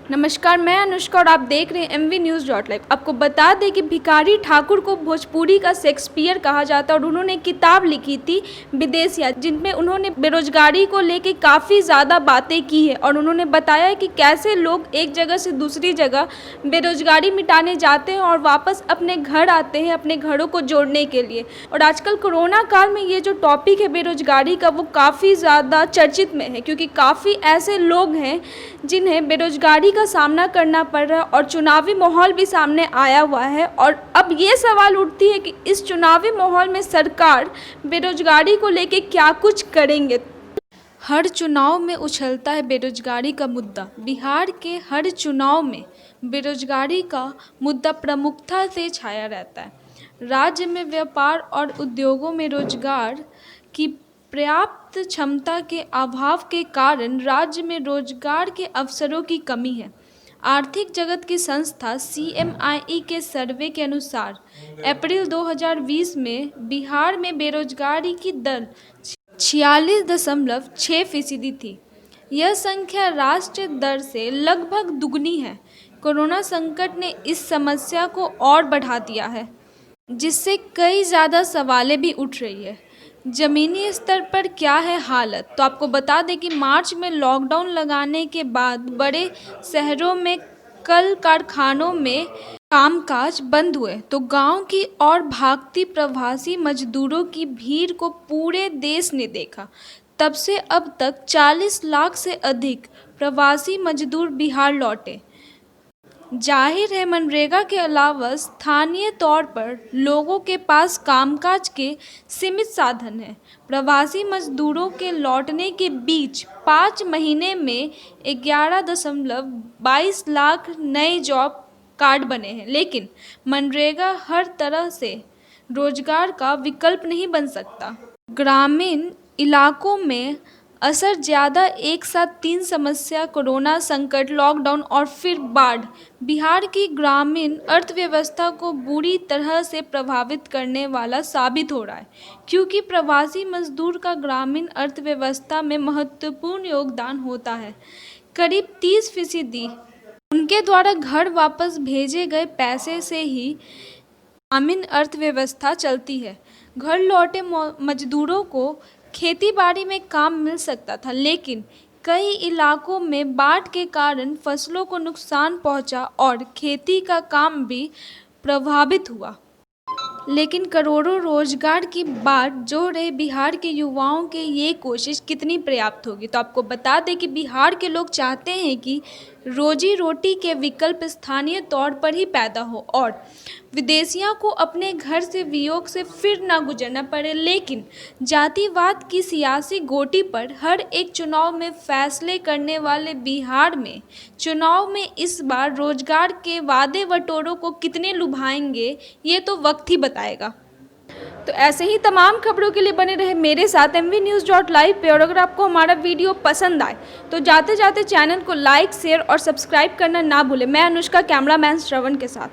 नमस्कार, मैं अनुष्का और आप देख रहे हैं एमवी न्यूज़ डॉट लाइव। आपको बता दें कि भिखारी ठाकुर को भोजपुरी का शेक्सपियर कहा जाता है और उन्होंने किताब लिखी थी विदेशिया, जिनमें उन्होंने बेरोजगारी को लेके काफ़ी ज़्यादा बातें की है और उन्होंने बताया है कि कैसे लोग एक जगह से दूसरी जगह बेरोजगारी मिटाने जाते हैं और वापस अपने घर आते हैं अपने घरों को जोड़ने के लिए। और आजकल कोरोना काल में ये जो टॉपिक है बेरोजगारी का, वो काफ़ी ज़्यादा चर्चित में है, क्योंकि काफ़ी ऐसे लोग हैं जिन्हें बेरोजगारी का सामना करना पड़ रहा है और चुनावी माहौल भी सामने आया हुआ है। और अब ये सवाल उठती है कि इस चुनावी माहौल में सरकार बेरोजगारी को लेके क्या कुछ करेंगे। हर चुनाव में उछलता है बेरोजगारी का मुद्दा। बिहार के हर चुनाव में बेरोजगारी का मुद्दा प्रमुखता से छाया रहता है। राज्य में व्यापार और उद्योगों में रोजगार की पर्याप्त क्षमता के अभाव के कारण राज्य में रोजगार के अवसरों की कमी है। आर्थिक जगत की संस्था CMIE के सर्वे के अनुसार अप्रैल 2020 में बिहार में बेरोजगारी की दर 46.6% थी। यह संख्या राष्ट्रीय दर से लगभग दुगनी है। कोरोना संकट ने इस समस्या को और बढ़ा दिया है, जिससे कई ज़्यादा सवालें भी उठ रही है। ज़मीनी स्तर पर क्या है हालत, तो आपको बता दें कि मार्च में लॉकडाउन लगाने के बाद बड़े शहरों में कल कारखानों में कामकाज बंद हुए, तो गांव की ओर भागती प्रवासी मजदूरों की भीड़ को पूरे देश ने देखा। तब से अब तक 40 लाख से अधिक प्रवासी मजदूर बिहार लौटे। जाहिर है, मनरेगा के अलावा स्थानीय तौर पर लोगों के पास कामकाज के सीमित साधन हैं। प्रवासी मजदूरों के लौटने के बीच 5 महीने में 11.22 लाख नए जॉब कार्ड बने हैं, लेकिन मनरेगा हर तरह से रोजगार का विकल्प नहीं बन सकता। ग्रामीण इलाकों में असर ज़्यादा एक साथ 3 समस्या, कोरोना संकट, लॉकडाउन और फिर बाढ़, बिहार की ग्रामीण अर्थव्यवस्था को बुरी तरह से प्रभावित करने वाला साबित हो रहा है, क्योंकि प्रवासी मजदूर का ग्रामीण अर्थव्यवस्था में महत्वपूर्ण योगदान होता है। करीब 30% उनके द्वारा घर वापस भेजे गए पैसे से ही ग्रामीण अर्थव्यवस्था चलती है। घर लौटे मजदूरों को खेती बाड़ी में काम मिल सकता था, लेकिन कई इलाकों में बाढ़ के कारण फसलों को नुकसान पहुंचा और खेती का काम भी प्रभावित हुआ। लेकिन करोड़ों रोजगार की बात जो रहे बिहार के युवाओं के ये कोशिश कितनी पर्याप्त होगी, तो आपको बता दें कि बिहार के लोग चाहते हैं कि रोजी रोटी के विकल्प स्थानीय तौर पर ही पैदा हो और विदेशियों को अपने घर से वियोग से फिर ना गुजरना पड़े। लेकिन जातिवाद की सियासी गोटी पर हर एक चुनाव में फैसले करने वाले बिहार में चुनाव में इस बार रोजगार के वादे वटोरों को कितने लुभाएंगे, ये तो वक्त ही बताएगा। तो ऐसे ही तमाम खबरों के लिए बने रहे मेरे साथ mvnews.live पे। और अगर आपको हमारा वीडियो पसंद आए तो जाते जाते चैनल को लाइक, शेयर और सब्सक्राइब करना ना भूलें। मैं अनुष्का, कैमरामैन श्रवण के साथ।